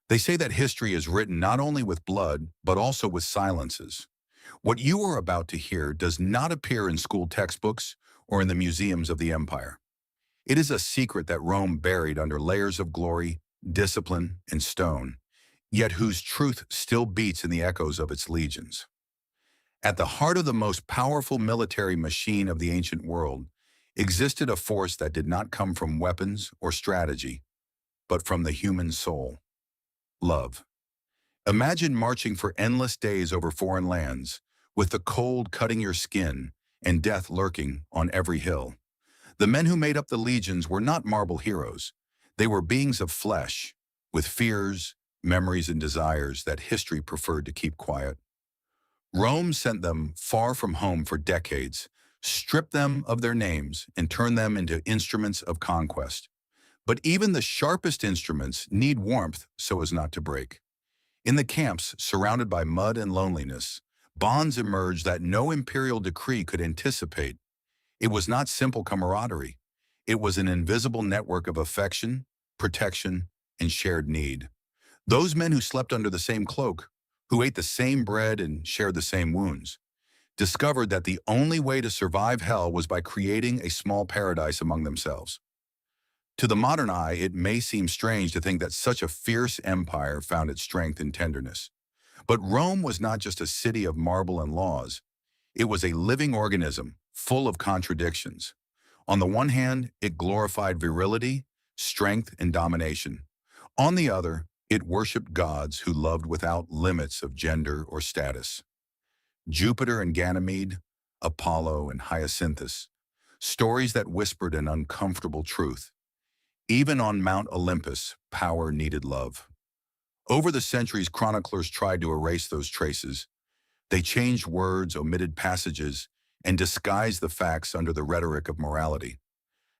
They say that history is written not only with blood, but also with silences. What you are about to hear does not appear in school textbooks or in the museums of the empire. It is a secret that Rome buried under layers of glory, discipline, and stone, yet whose truth still beats in the echoes of its legions. At the heart of the most powerful military machine of the ancient world existed a force that did not come from weapons or strategy, but from the human soul: love. Imagine marching for endless days over foreign lands, with the cold cutting your skin and death lurking on every hill. The men who made up the legions were not marble heroes. They were beings of flesh, with fears, memories, and desires that history preferred to keep quiet. Rome sent them far from home for decades, stripped them of their names, and turned them into instruments of conquest. But even the sharpest instruments need warmth so as not to break. In the camps, surrounded by mud and loneliness, bonds emerged that no imperial decree could anticipate. It was not simple camaraderie. It was an invisible network of affection, protection, and shared need. Those men who slept under the same cloak, who ate the same bread and shared the same wounds, discovered that the only way to survive hell was by creating a small paradise among themselves. To the modern eye, it may seem strange to think that such a fierce empire found its strength in tenderness. But Rome was not just a city of marble and laws. It was a living organism, full of contradictions. On the one hand, it glorified virility, strength, and domination. On the other, it worshipped gods who loved without limits of gender or status. Jupiter and Ganymede, Apollo and Hyacinthus, stories that whispered an uncomfortable truth. Even on Mount Olympus, power needed love. Over the centuries, chroniclers tried to erase those traces. They changed words, omitted passages, and disguised the facts under the rhetoric of morality.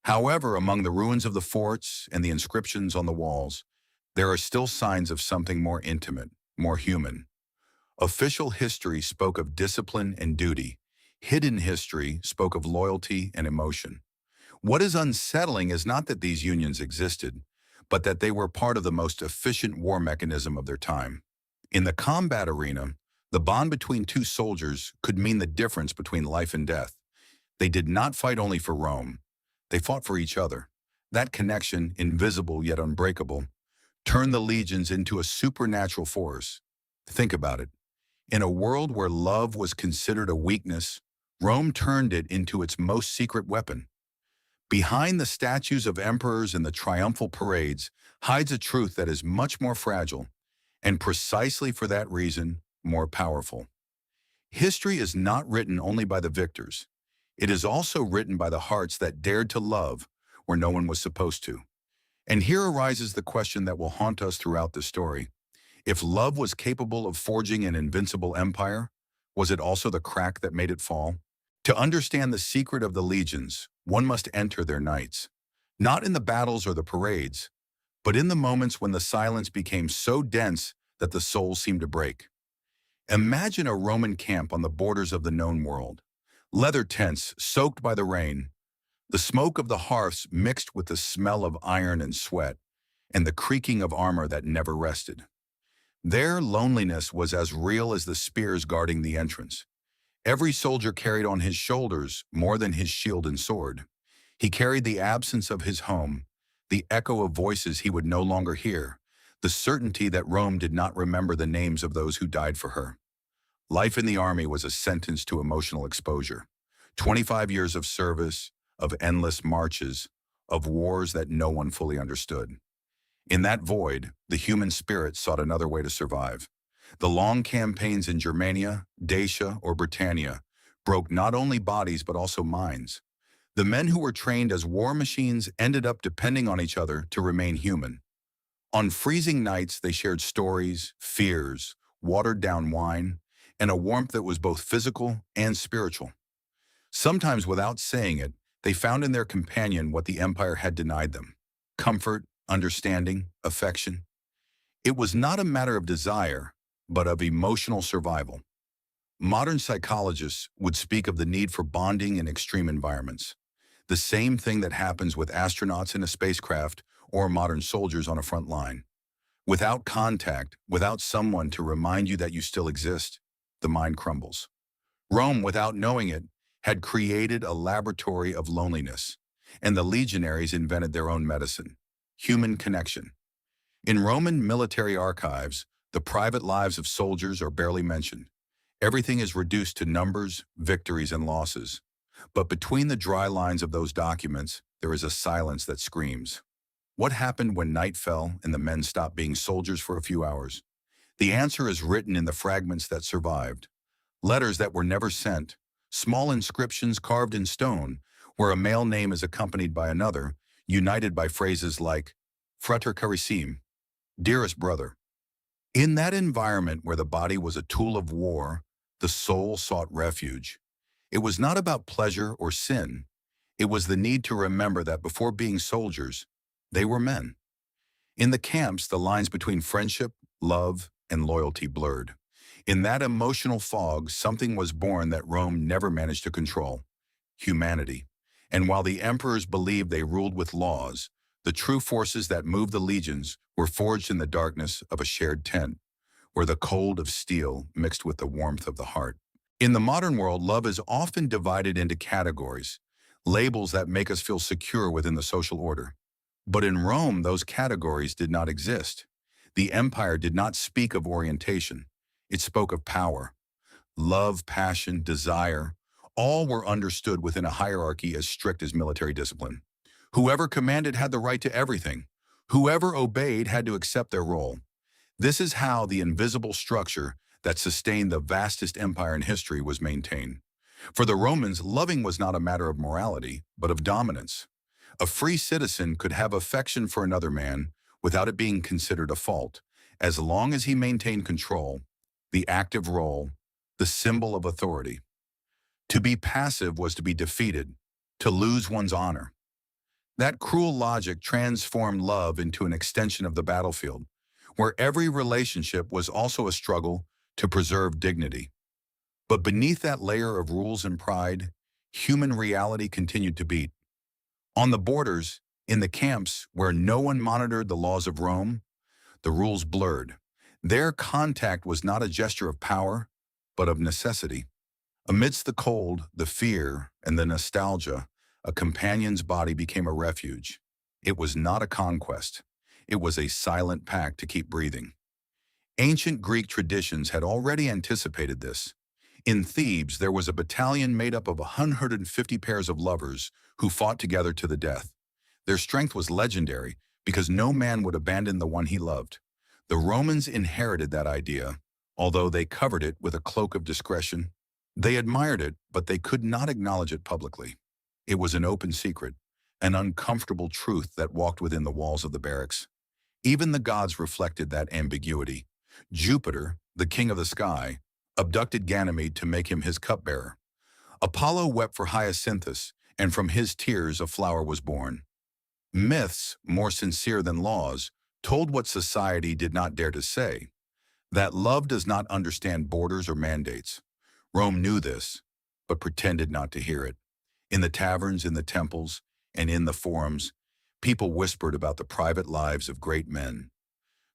However, among the ruins of the forts and the inscriptions on the walls, there are still signs of something more intimate, more human. Official history spoke of discipline and duty. Hidden history spoke of loyalty and emotion. What is unsettling is not that these unions existed, but that they were part of the most efficient war mechanism of their time. In the combat arena, the bond between two soldiers could mean the difference between life and death. They did not fight only for Rome. They fought for each other. That connection, invisible yet unbreakable, turned the legions into a supernatural force. Think about it. In a world where love was considered a weakness, Rome turned it into its most secret weapon. Behind the statues of emperors and the triumphal parades hides a truth that is much more fragile, and precisely for that reason, more powerful. History is not written only by the victors. It is also written by the hearts that dared to love where no one was supposed to. And here arises the question that will haunt us throughout the story. If love was capable of forging an invincible empire, was it also the crack that made it fall? To understand the secret of the legions, one must enter their nights. Not in the battles or the parades, but in the moments when the silence became so dense that the soul seemed to break. Imagine a Roman camp on the borders of the known world. Leather tents soaked by the rain, the smoke of the hearths mixed with the smell of iron and sweat, and the creaking of armor that never rested. Their loneliness was as real as the spears guarding the entrance. Every soldier carried on his shoulders more than his shield and sword. He carried the absence of his home, the echo of voices he would no longer hear, the certainty that Rome did not remember the names of those who died for her. Life in the army was a sentence to emotional exposure. 25 years of service, of endless marches, of wars that no one fully understood. In that void, the human spirit sought another way to survive. The long campaigns in Germania, Dacia, or Britannia broke not only bodies but also minds. The men who were trained as war machines ended up depending on each other to remain human. On freezing nights, they shared stories, fears, watered-down wine, and a warmth that was both physical and spiritual. Sometimes, without saying it, they found in their companion what the empire had denied them: comfort, understanding, affection. It was not a matter of desire, but of emotional survival. Modern psychologists would speak of the need for bonding in extreme environments, the same thing that happens with astronauts in a spacecraft or modern soldiers on a front line. Without contact, without someone to remind you that you still exist, the mind crumbles. Rome, without knowing it, had created a laboratory of loneliness, and the legionaries invented their own medicine, human connection. In Roman military archives, the private lives of soldiers are barely mentioned. Everything is reduced to numbers, victories, and losses. But between the dry lines of those documents, there is a silence that screams. What happened when night fell and the men stopped being soldiers for a few hours? The answer is written in the fragments that survived. Letters that were never sent, small inscriptions carved in stone, where a male name is accompanied by another, united by phrases like frater carissime, dearest brother. In that environment where the body was a tool of war, the soul sought refuge. It was not about pleasure or sin. It was the need to remember that before being soldiers, they were men. In the camps, the lines between friendship, love, and loyalty blurred. In that emotional fog, something was born that Rome never managed to control: humanity. And while the emperors believed they ruled with laws, the true forces that moved the legions were forged in the darkness of a shared tent, where the cold of steel mixed with the warmth of the heart. In the modern world, love is often divided into categories, labels that make us feel secure within the social order. But in Rome, those categories did not exist. The empire did not speak of orientation. It spoke of power. Love, passion, desire, all were understood within a hierarchy as strict as military discipline. Whoever commanded had the right to everything. Whoever obeyed had to accept their role. This is how the invisible structure that sustained the vastest empire in history was maintained. For the Romans, loving was not a matter of morality, but of dominance. A free citizen could have affection for another man without it being considered a fault, as long as he maintained control, the active role, the symbol of authority. To be passive was to be defeated, to lose one's honor. That cruel logic transformed love into an extension of the battlefield, where every relationship was also a struggle to preserve dignity. But beneath that layer of rules and pride, human reality continued to beat. On the borders, in the camps where no one monitored the laws of Rome, the rules blurred. Their contact was not a gesture of power, but of necessity. Amidst the cold, the fear, and the nostalgia, a companion's body became a refuge. It was not a conquest. It was a silent pact to keep breathing. Ancient Greek traditions had already anticipated this. In Thebes, there was a battalion made up of 150 pairs of lovers who fought together to the death. Their strength was legendary because no man would abandon the one he loved. The Romans inherited that idea, although they covered it with a cloak of discretion. They admired it, but they could not acknowledge it publicly. It was an open secret, an uncomfortable truth that walked within the walls of the barracks. Even the gods reflected that ambiguity. Jupiter, the king of the sky, abducted Ganymede to make him his cupbearer. Apollo wept for Hyacinthus, and from his tears a flower was born. Myths, more sincere than laws, told what society did not dare to say, that love does not understand borders or mandates. Rome knew this, but pretended not to hear it. In the taverns, in the temples, and in the forums, people whispered about the private lives of great men.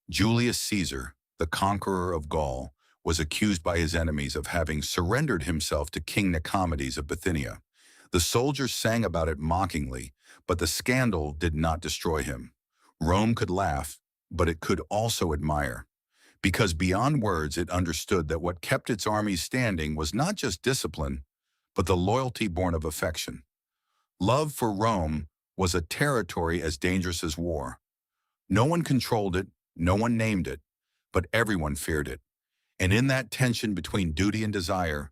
Julius Caesar, the conqueror of Gaul, was accused by his enemies of having surrendered himself to King Nicomedes of Bithynia. The soldiers sang about it mockingly, but the scandal did not destroy him. Rome could laugh, but it could also admire, because beyond words it understood that what kept its armies standing was not just discipline, but the loyalty born of affection. Love for Rome was a territory as dangerous as war. No one controlled it, no one named it, but everyone feared it. And in that tension between duty and desire,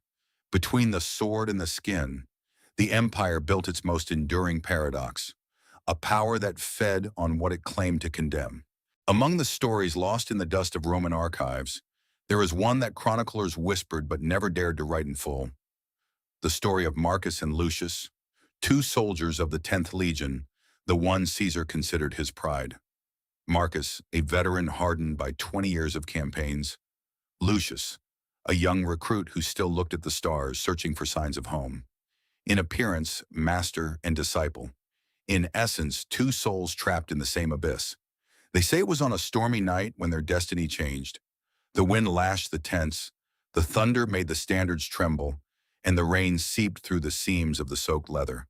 between the sword and the skin, the empire built its most enduring paradox, a power that fed on what it claimed to condemn. Among the stories lost in the dust of Roman archives, there is one that chroniclers whispered but never dared to write in full. The story of Marcus and Lucius, two soldiers of the 10th Legion, the one Caesar considered his pride. Marcus, a veteran hardened by 20 years of campaigns. Lucius, a young recruit who still looked at the stars, searching for signs of home. In appearance, master and disciple. In essence, two souls trapped in the same abyss. They say it was on a stormy night when their destiny changed. The wind lashed the tents, the thunder made the standards tremble, and the rain seeped through the seams of the soaked leather.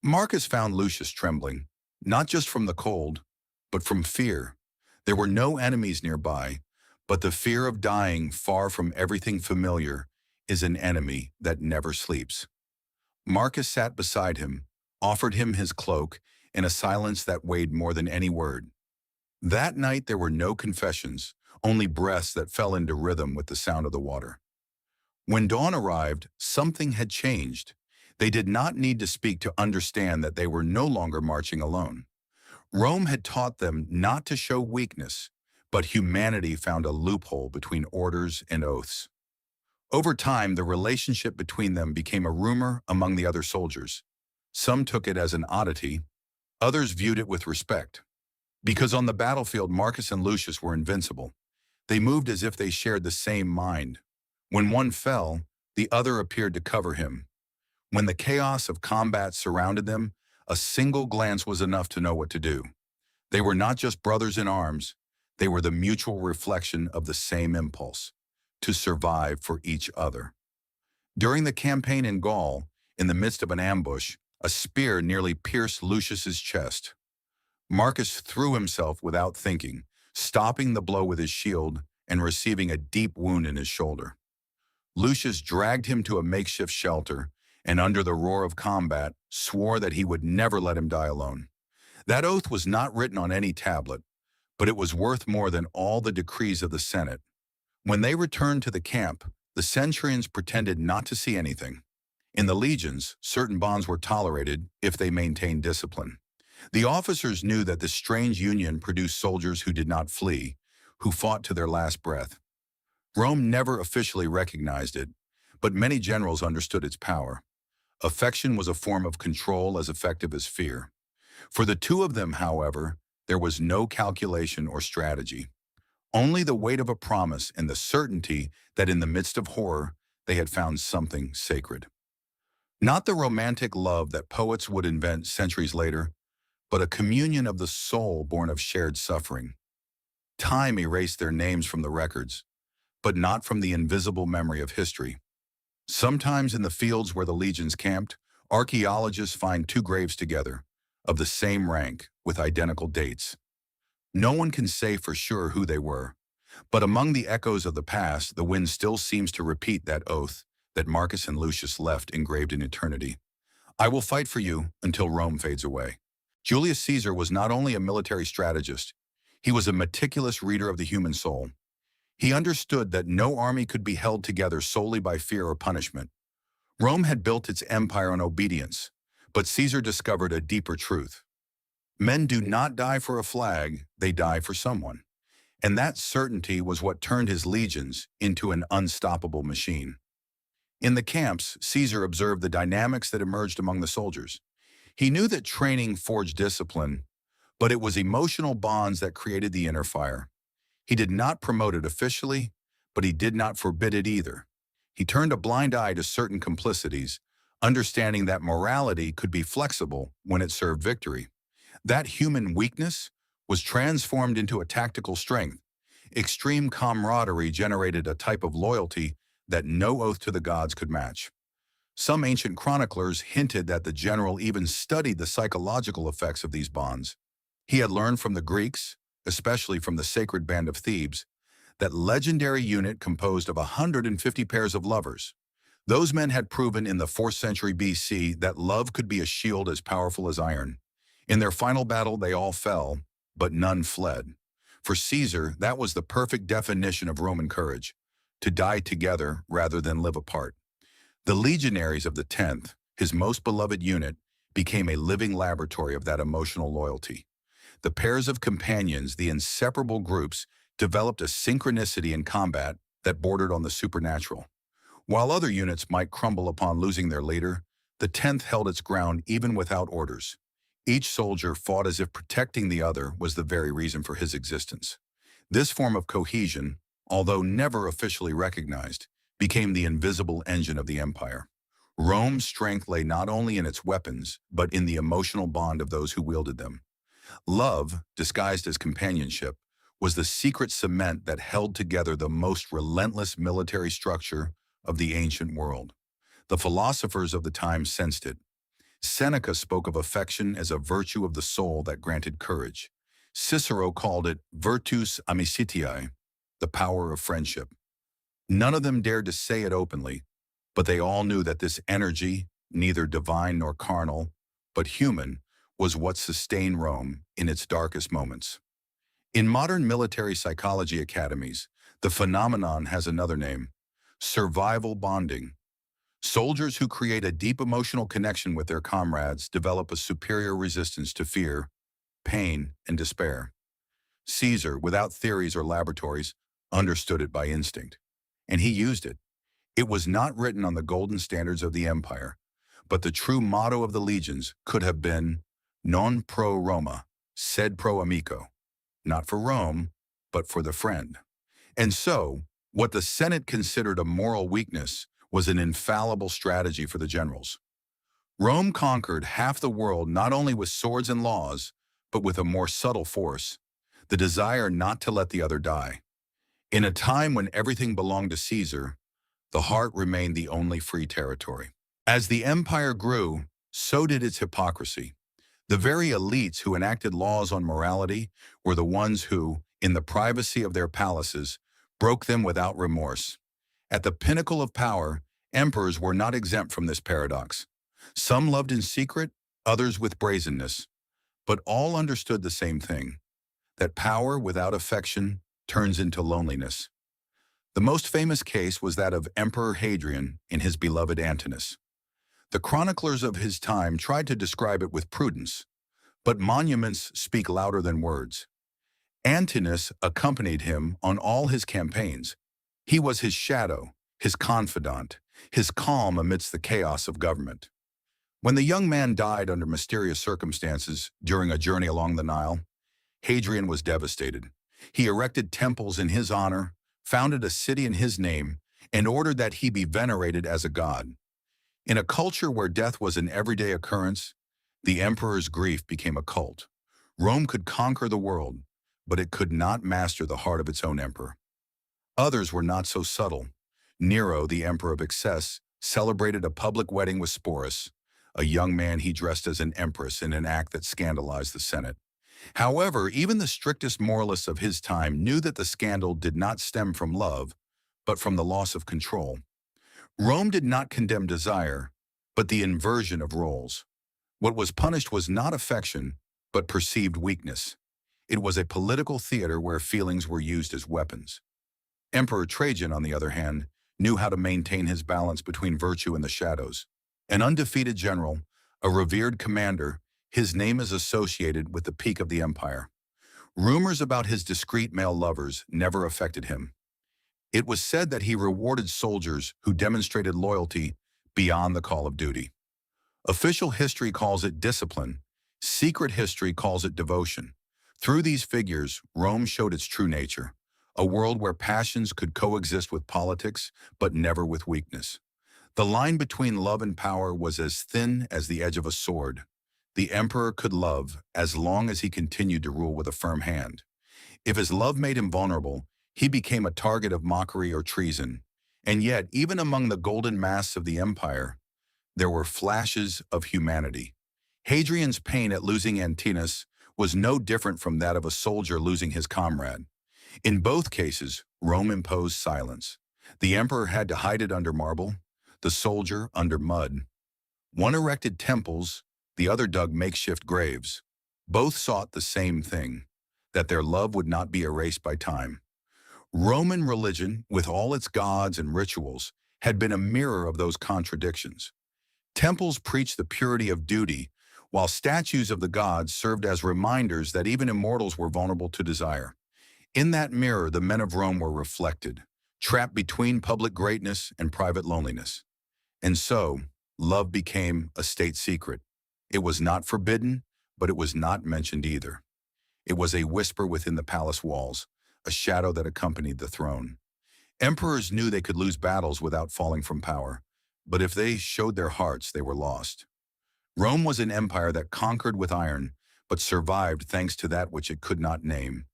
Marcus found Lucius trembling, not just from the cold, but from fear. There were no enemies nearby, but the fear of dying far from everything familiar is an enemy that never sleeps. Marcus sat beside him, offered him his cloak, in a silence that weighed more than any word. That night there were no confessions, only breaths that fell into rhythm with the sound of the water. When dawn arrived, something had changed. They did not need to speak to understand that they were no longer marching alone. Rome had taught them not to show weakness, but humanity found a loophole between orders and oaths. Over time, the relationship between them became a rumor among the other soldiers. Some took it as an oddity, others viewed it with respect. Because on the battlefield, Marcus and Lucius were invincible. They moved as if they shared the same mind. When one fell, the other appeared to cover him. When the chaos of combat surrounded them, a single glance was enough to know what to do. They were not just brothers in arms, they were the mutual reflection of the same impulse, to survive for each other. During the campaign in Gaul, in the midst of an ambush, a spear nearly pierced Lucius's chest. Marcus threw himself without thinking, stopping the blow with his shield and receiving a deep wound in his shoulder. Lucius dragged him to a makeshift shelter and, under the roar of combat, swore that he would never let him die alone. That oath was not written on any tablet, but it was worth more than all the decrees of the Senate. When they returned to the camp, the centurions pretended not to see anything. In the legions, certain bonds were tolerated if they maintained discipline. The officers knew that this strange union produced soldiers who did not flee, who fought to their last breath. Rome never officially recognized it, but many generals understood its power. Affection was a form of control as effective as fear. For the two of them, however, there was no calculation or strategy. Only the weight of a promise and the certainty that in the midst of horror, they had found something sacred. Not the romantic love that poets would invent centuries later, but a communion of the soul born of shared suffering. Time erased their names from the records, but not from the invisible memory of history. Sometimes in the fields where the legions camped, archaeologists find two graves together, of the same rank, with identical dates. No one can say for sure who they were, but among the echoes of the past, the wind still seems to repeat that oath that Marcus and Lucius left engraved in eternity. I will fight for you until Rome fades away. Julius Caesar was not only a military strategist, he was a meticulous reader of the human soul. He understood that no army could be held together solely by fear or punishment. Rome had built its empire on obedience, but Caesar discovered a deeper truth. Men do not die for a flag, they die for someone. And that certainty was what turned his legions into an unstoppable machine. In the camps, Caesar observed the dynamics that emerged among the soldiers. He knew that training forged discipline, but it was emotional bonds that created the inner fire. He did not promote it officially, but he did not forbid it either. He turned a blind eye to certain complicities, understanding that morality could be flexible when it served victory. That human weakness was transformed into a tactical strength. Extreme camaraderie generated a type of loyalty that no oath to the gods could match. Some ancient chroniclers hinted that the general even studied the psychological effects of these bonds. He had learned from the Greeks, especially from the sacred band of Thebes, that legendary unit composed of 150 pairs of lovers. Those men had proven in the 4th century BC that love could be a shield as powerful as iron. In their final battle, they all fell, but none fled. For Caesar, that was the perfect definition of Roman courage, to die together rather than live apart. The legionaries of the 10th, his most beloved unit, became a living laboratory of that emotional loyalty. The pairs of companions, the inseparable groups, developed a synchronicity in combat that bordered on the supernatural. While other units might crumble upon losing their leader, the 10th held its ground even without orders. Each soldier fought as if protecting the other was the very reason for his existence. This form of cohesion, although never officially recognized, became the invisible engine of the empire. Rome's strength lay not only in its weapons, but in the emotional bond of those who wielded them. Love, disguised as companionship, was the secret cement that held together the most relentless military structure of the ancient world. The philosophers of the time sensed it. Seneca spoke of affection as a virtue of the soul that granted courage. Cicero called it virtus amicitiae, the power of friendship. None of them dared to say it openly, but they all knew that this energy, neither divine nor carnal, but human, was what sustained Rome in its darkest moments. In modern military psychology academies, the phenomenon has another name: survival bonding. Soldiers who create a deep emotional connection with their comrades develop a superior resistance to fear, pain, and despair. Caesar, without theories or laboratories, understood it by instinct. And he used it. It was not written on the golden standards of the empire, but the true motto of the legions could have been non pro Roma, sed pro amico, not for Rome, but for the friend. And so, what the Senate considered a moral weakness was an infallible strategy for the generals. Rome conquered half the world not only with swords and laws, but with a more subtle force: the desire not to let the other die. In a time when everything belonged to Caesar, the heart remained the only free territory. As the empire grew, so did its hypocrisy. The very elites who enacted laws on morality were the ones who, in the privacy of their palaces, broke them without remorse. At the pinnacle of power, emperors were not exempt from this paradox. Some loved in secret, others with brazenness, but all understood the same thing: that power without affection turns into loneliness. The most famous case was that of Emperor Hadrian in his beloved Antinous. The chroniclers of his time tried to describe it with prudence, but monuments speak louder than words. Antinous accompanied him on all his campaigns. He was his shadow, his confidant, his calm amidst the chaos of government. When the young man died under mysterious circumstances during a journey along the Nile, Hadrian was devastated. He erected temples in his honor, founded a city in his name, and ordered that he be venerated as a god. In a culture where death was an everyday occurrence, the emperor's grief became a cult. Rome could conquer the world, but it could not master the heart of its own emperor. Others were not so subtle. Nero, the emperor of excess, celebrated a public wedding with Sporus, a young man he dressed as an empress in an act that scandalized the Senate. However, even the strictest moralists of his time knew that the scandal did not stem from love, but from the loss of control. Rome did not condemn desire, but the inversion of roles. What was punished was not affection, but perceived weakness. It was a political theater where feelings were used as weapons. Emperor Trajan, on the other hand, knew how to maintain his balance between virtue and the shadows. An undefeated general, a revered commander, his name is associated with the peak of the empire. Rumors about his discreet male lovers never affected him. It was said that he rewarded soldiers who demonstrated loyalty beyond the call of duty. Official history calls it discipline. Secret history calls it devotion. Through these figures, Rome showed its true nature: a world where passions could coexist with politics, but never with weakness. The line between love and power was as thin as the edge of a sword. The emperor could love as long as he continued to rule with a firm hand. If his love made him vulnerable, he became a target of mockery or treason. And yet, even among the golden masts of the empire, there were flashes of humanity. Hadrian's pain at losing Antinous was no different from that of a soldier losing his comrade. In both cases, Rome imposed silence. The emperor had to hide it under marble, the soldier under mud. One erected temples, the other dug makeshift graves. Both sought the same thing: that their love would not be erased by time. Roman religion, with all its gods and rituals, had been a mirror of those contradictions. Temples preached the purity of duty, while statues of the gods served as reminders that even immortals were vulnerable to desire. In that mirror, the men of Rome were reflected, trapped between public greatness and private loneliness. And so, love became a state secret. It was not forbidden, but it was not mentioned either. It was a whisper within the palace walls, a shadow that accompanied the throne. Emperors knew they could lose battles without falling from power, but if they showed their hearts, they were lost. Rome was an empire that conquered with iron, but survived thanks to that which it could not name,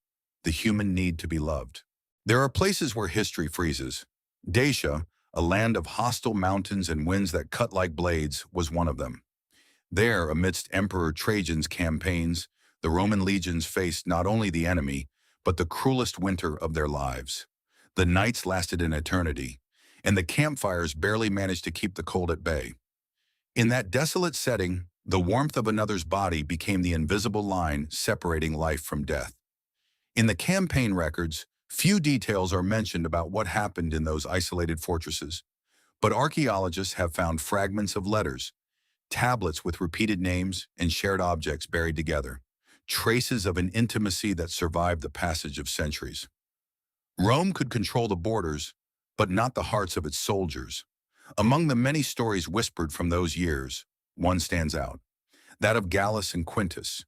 the human need to be loved. There are places where history freezes. Dacia, a land of hostile mountains and winds that cut like blades, was one of them. There, amidst Emperor Trajan's campaigns, the Roman legions faced not only the enemy, but the cruelest winter of their lives. The nights lasted an eternity, and the campfires barely managed to keep the cold at bay. In that desolate setting, the warmth of another's body became the invisible line separating life from death. In the campaign records, few details are mentioned about what happened in those isolated fortresses, but archaeologists have found fragments of letters, tablets with repeated names and shared objects buried together, traces of an intimacy that survived the passage of centuries. Rome could control the borders, but not the hearts of its soldiers. Among the many stories whispered from those years, one stands out, that of Gallus and Quintus,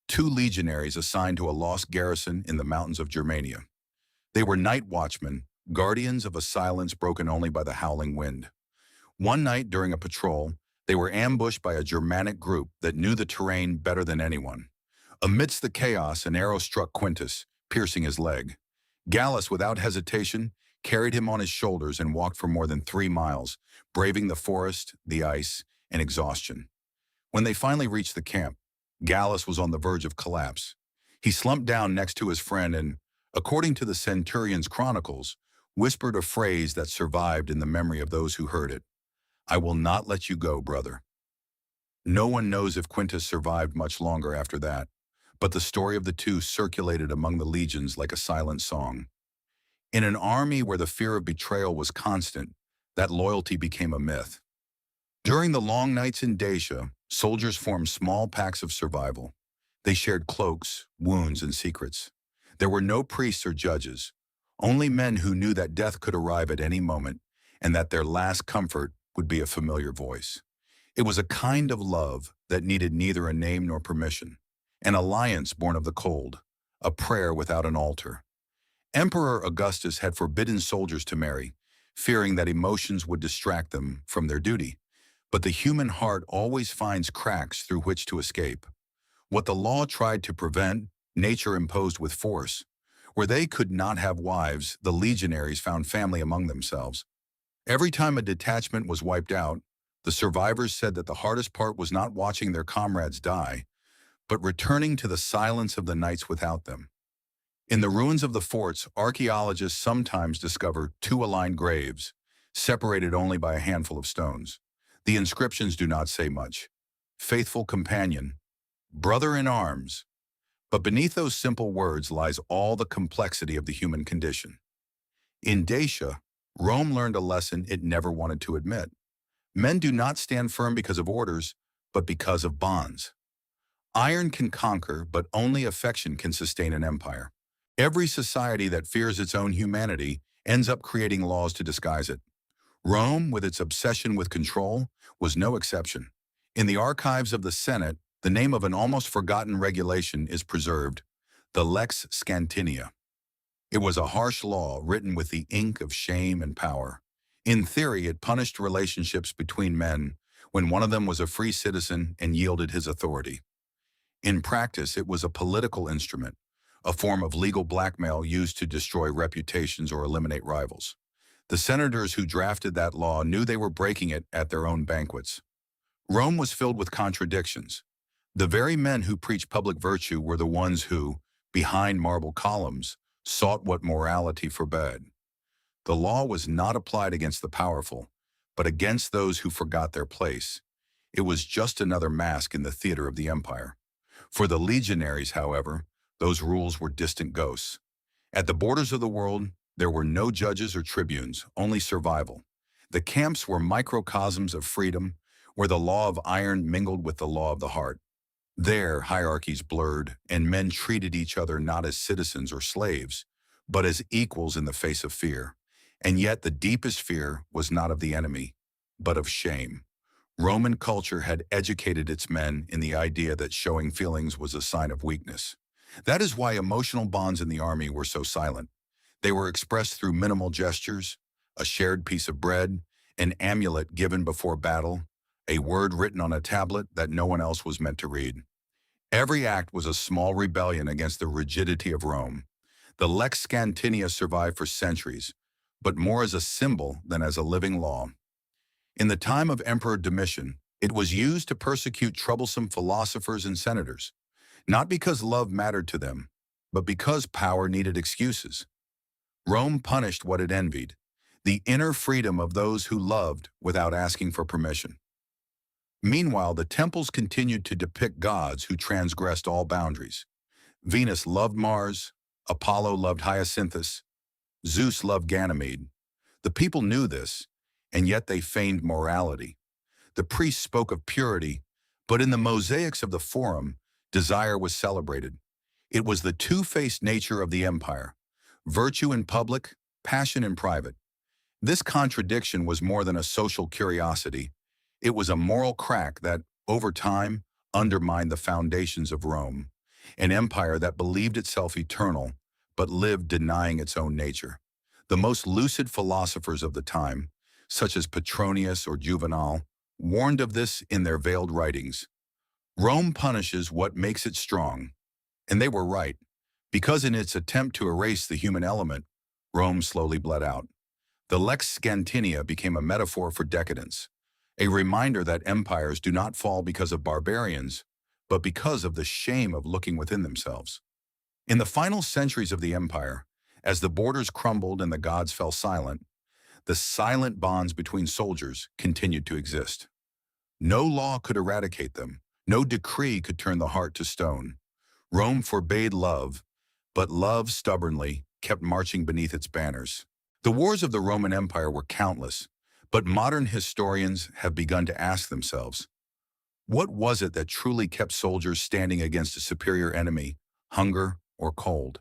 two legionaries assigned to a lost garrison in the mountains of Germania. They were night watchmen, guardians of a silence broken only by the howling wind. One night during a patrol, they were ambushed by a Germanic group that knew the terrain better than anyone. Amidst the chaos, an arrow struck Quintus, piercing his leg. Gallus, without hesitation, carried him on his shoulders and walked for more than 3 miles, braving the forest, the ice, and exhaustion. When they finally reached the camp, Gallus was on the verge of collapse. He slumped down next to his friend and, according to the Centurion's chronicles, whispered a phrase that survived in the memory of those who heard it. "I will not let you go, brother." No one knows if Quintus survived much longer after that, but the story of the two circulated among the legions like a silent song. In an army where the fear of betrayal was constant, that loyalty became a myth. During the long nights in Dacia, soldiers formed small packs of survival. They shared cloaks, wounds, and secrets. There were no priests or judges, only men who knew that death could arrive at any moment and that their last comfort would be a familiar voice. It was a kind of love that needed neither a name nor permission, an alliance born of the cold, a prayer without an altar. Emperor Augustus had forbidden soldiers to marry, fearing that emotions would distract them from their duty. But the human heart always finds cracks through which to escape. What the law tried to prevent, nature imposed with force. Where they could not have wives, the legionaries found family among themselves. Every time a detachment was wiped out, the survivors said that the hardest part was not watching their comrades die, but returning to the silence of the nights without them. In the ruins of the forts, archaeologists sometimes discover 2 aligned graves, separated only by a handful of stones. The inscriptions do not say much. Faithful companion, brother in arms. But beneath those simple words lies all the complexity of the human condition. In Dacia, Rome learned a lesson it never wanted to admit. Men do not stand firm because of orders, but because of bonds. Iron can conquer, but only affection can sustain an empire. Every society that fears its own humanity ends up creating laws to disguise it. Rome, with its obsession with control, was no exception. In the archives of the Senate, the name of an almost forgotten regulation is preserved, the Lex Scantinia. It was a harsh law written with the ink of shame and power. In theory, it punished relationships between men when one of them was a free citizen and yielded his authority. In practice, it was a political instrument, a form of legal blackmail used to destroy reputations or eliminate rivals. The senators who drafted that law knew they were breaking it at their own banquets. Rome was filled with contradictions. The very men who preached public virtue were the ones who, behind marble columns, sought what morality forbade. The law was not applied against the powerful, but against those who forgot their place. It was just another mask in the theater of the empire. For the legionaries, however, those rules were distant ghosts. At the borders of the world, there were no judges or tribunes, only survival. The camps were microcosms of freedom, where the law of iron mingled with the law of the heart. There, hierarchies blurred, and men treated each other not as citizens or slaves, but as equals in the face of fear. And yet the deepest fear was not of the enemy, but of shame. Roman culture had educated its men in the idea that showing feelings was a sign of weakness. That is why emotional bonds in the army were so silent. They were expressed through minimal gestures, a shared piece of bread, an amulet given before battle, a word written on a tablet that no one else was meant to read. Every act was a small rebellion against the rigidity of Rome. The Lex Scantinia survived for centuries, but more as a symbol than as a living law. In the time of Emperor Domitian, it was used to persecute troublesome philosophers and senators, not because love mattered to them, but because power needed excuses. Rome punished what it envied, the inner freedom of those who loved without asking for permission. Meanwhile, the temples continued to depict gods who transgressed all boundaries. Venus loved Mars, Apollo loved Hyacinthus, Zeus loved Ganymede. The people knew this, and yet they feigned morality. The priests spoke of purity, but in the mosaics of the Forum, desire was celebrated. It was the two-faced nature of the empire, virtue in public, passion in private. This contradiction was more than a social curiosity. It was a moral crack that, over time, undermined the foundations of Rome, an empire that believed itself eternal, but lived denying its own nature. The most lucid philosophers of the time, such as Petronius or Juvenal, warned of this in their veiled writings. Rome punishes what makes it strong, and they were right, because in its attempt to erase the human element, Rome slowly bled out. The Lex Scantinia became a metaphor for decadence, a reminder that empires do not fall because of barbarians, but because of the shame of looking within themselves. In the final centuries of the empire, as the borders crumbled and the gods fell silent, the silent bonds between soldiers continued to exist. No law could eradicate them. No decree could turn the heart to stone. Rome forbade love, but love stubbornly kept marching beneath its banners. The wars of the Roman Empire were countless, but modern historians have begun to ask themselves, what was it that truly kept soldiers standing against a superior enemy, hunger or cold?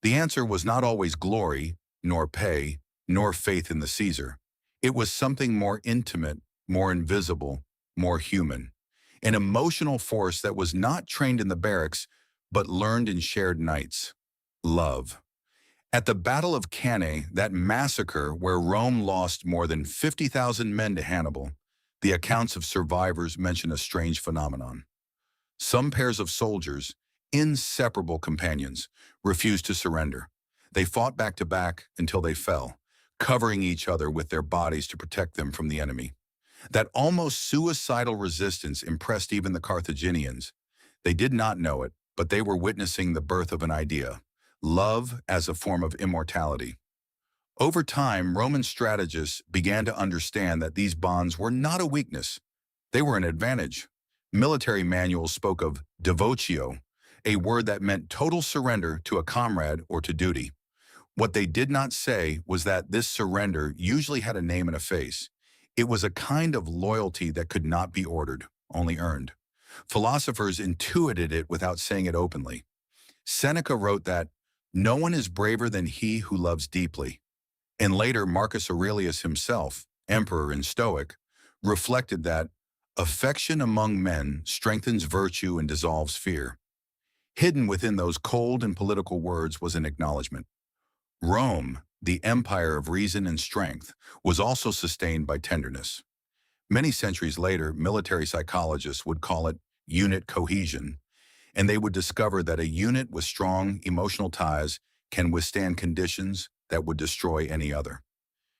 The answer was not always glory, nor pay, nor faith in the Caesar. It was something more intimate, more invisible, more human. An emotional force that was not trained in the barracks, but learned in shared nights. Love. At the Battle of Cannae, that massacre where Rome lost more than 50,000 men to Hannibal, the accounts of survivors mention a strange phenomenon. Some pairs of soldiers, inseparable companions, refused to surrender. They fought back to back until they fell, covering each other with their bodies to protect them from the enemy. That almost suicidal resistance impressed even the Carthaginians. They did not know it, but they were witnessing the birth of an idea: love as a form of immortality. Over time, Roman strategists began to understand that these bonds were not a weakness. They were an advantage. Military manuals spoke of devotio, a word that meant total surrender to a comrade or to duty. What they did not say was that this surrender usually had a name and a face. It was a kind of loyalty that could not be ordered, only earned. Philosophers intuited it without saying it openly. Seneca wrote that, "No one is braver than he who loves deeply." And later, Marcus Aurelius himself, emperor and stoic, reflected that affection among men strengthens virtue and dissolves fear. Hidden within those cold and political words was an acknowledgement. Rome, the empire of reason and strength, was also sustained by tenderness. Many centuries later, military psychologists would call it unit cohesion, and they would discover that a unit with strong emotional ties can withstand conditions that would destroy any other.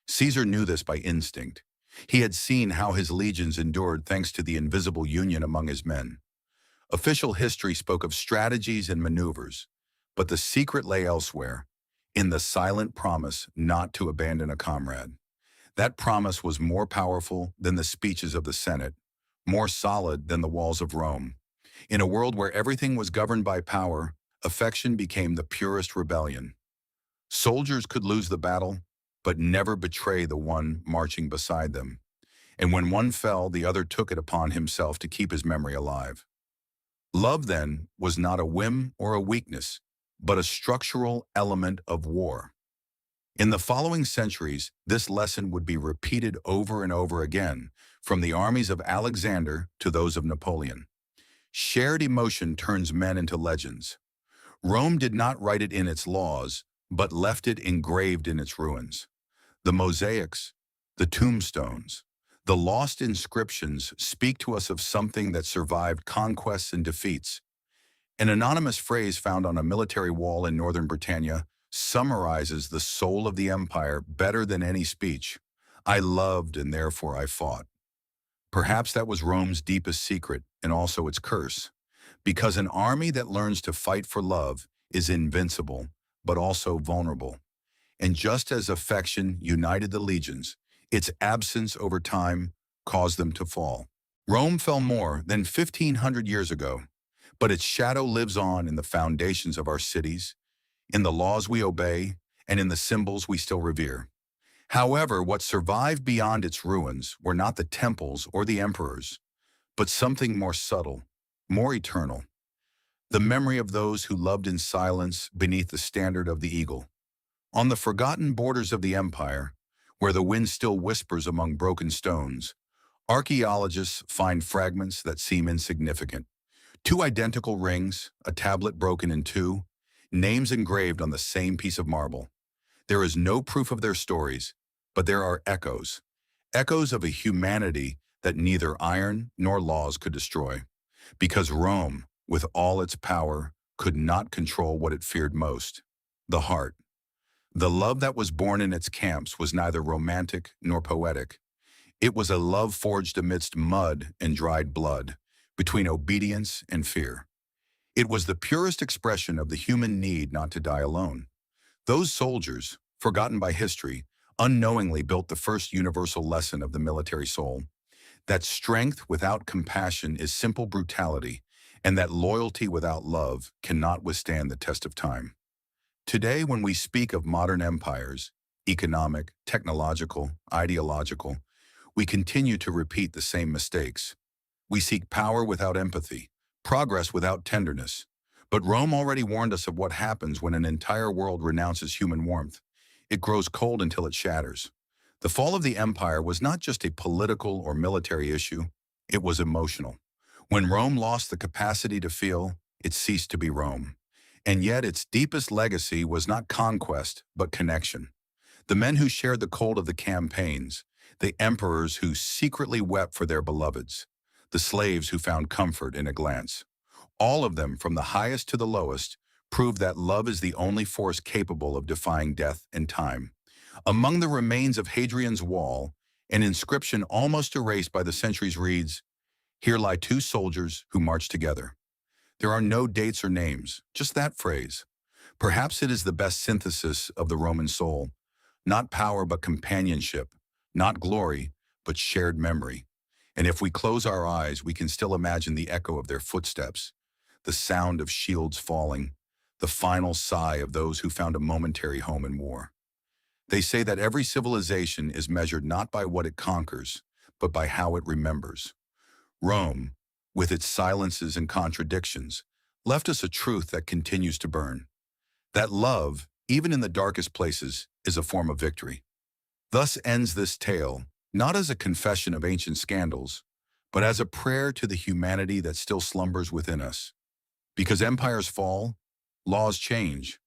Caesar knew this by instinct. He had seen how his legions endured thanks to the invisible union among his men. Official history spoke of strategies and maneuvers, but the secret lay elsewhere, in the silent promise not to abandon a comrade. That promise was more powerful than the speeches of the Senate, more solid than the walls of Rome. In a world where everything was governed by power, affection became the purest rebellion. Soldiers could lose the battle, but never betray the one marching beside them. And when one fell, the other took it upon himself to keep his memory alive. Love, then, was not a whim or a weakness, but a structural element of war. In the following centuries, this lesson would be repeated over and over again, from the armies of Alexander to those of Napoleon. Shared emotion turns men into legends. Rome did not write it in its laws, but left it engraved in its ruins. The mosaics, the tombstones, the lost inscriptions speak to us of something that survived conquests and defeats. An anonymous phrase found on a military wall in northern Britannia summarizes the soul of the empire better than any speech. I loved and therefore I fought. Perhaps that was Rome's deepest secret and also its curse, because an army that learns to fight for love is invincible, but also vulnerable. And just as affection united the legions, its absence over time caused them to fall. Rome fell more than 1,500 years ago, but its shadow lives on in the foundations of our cities, in the laws we obey, and in the symbols we still revere. However, what survived beyond its ruins were not the temples or the emperors, but something more subtle, more eternal. The memory of those who loved in silence beneath the standard of the eagle. On the forgotten borders of the empire, where the wind still whispers among broken stones, archaeologists find fragments that seem insignificant. Two identical rings, a tablet broken in two, names engraved on the same piece of marble. There is no proof of their stories, but there are echoes. Echoes of a humanity that neither iron nor laws could destroy. Because Rome, with all its power, could not control what it feared most: the heart. The love that was born in its camps was neither romantic nor poetic. It was a love forged amidst mud and dried blood, between obedience and fear. It was the purest expression of the human need not to die alone. Those soldiers, forgotten by history, unknowingly built the first universal lesson of the military soul: that strength without compassion is simple brutality, and that loyalty without love cannot withstand the test of time. Today, when we speak of modern empires, economic, technological, ideological, we continue to repeat the same mistakes. We seek power without empathy, progress without tenderness. But Rome already warned us of what happens when an entire world renounces human warmth. It grows cold until it shatters. The fall of the empire was not just a political or military issue, it was emotional. When Rome lost the capacity to feel, it ceased to be Rome. And yet its deepest legacy was not conquest, but connection. The men who shared the cold of the campaigns, the emperors who secretly wept for their beloveds, the slaves who found comfort in a glance. All of them, from the highest to the lowest, prove that love is the only force capable of defying death and time. Among the remains of Hadrian's Wall, an inscription almost erased by the centuries reads, "Here lie two soldiers who marched together." There are no dates or names, just that phrase. Perhaps it is the best synthesis of the Roman soul. Not power but companionship, not glory but shared memory. And if we close our eyes, we can still imagine the echo of their footsteps, the sound of shields falling, the final sigh of those who found a momentary home in war. They say that every civilization is measured not by what it conquers, but by how it remembers. Rome, with its silences and contradictions, left us a truth that continues to burn: that love, even in the darkest places, is a form of victory. Thus ends this tale, not as a confession of ancient scandals, but as a prayer to the humanity that still slumbers within us. Because empires fall, laws change,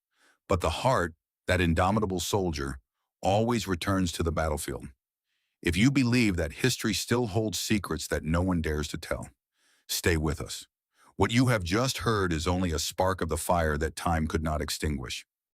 but the heart, that indomitable soldier, always returns to the battlefield. If you believe that history still holds secrets that no one dares to tell, stay with us. What you have just heard is only a spark of the fire that time could not extinguish.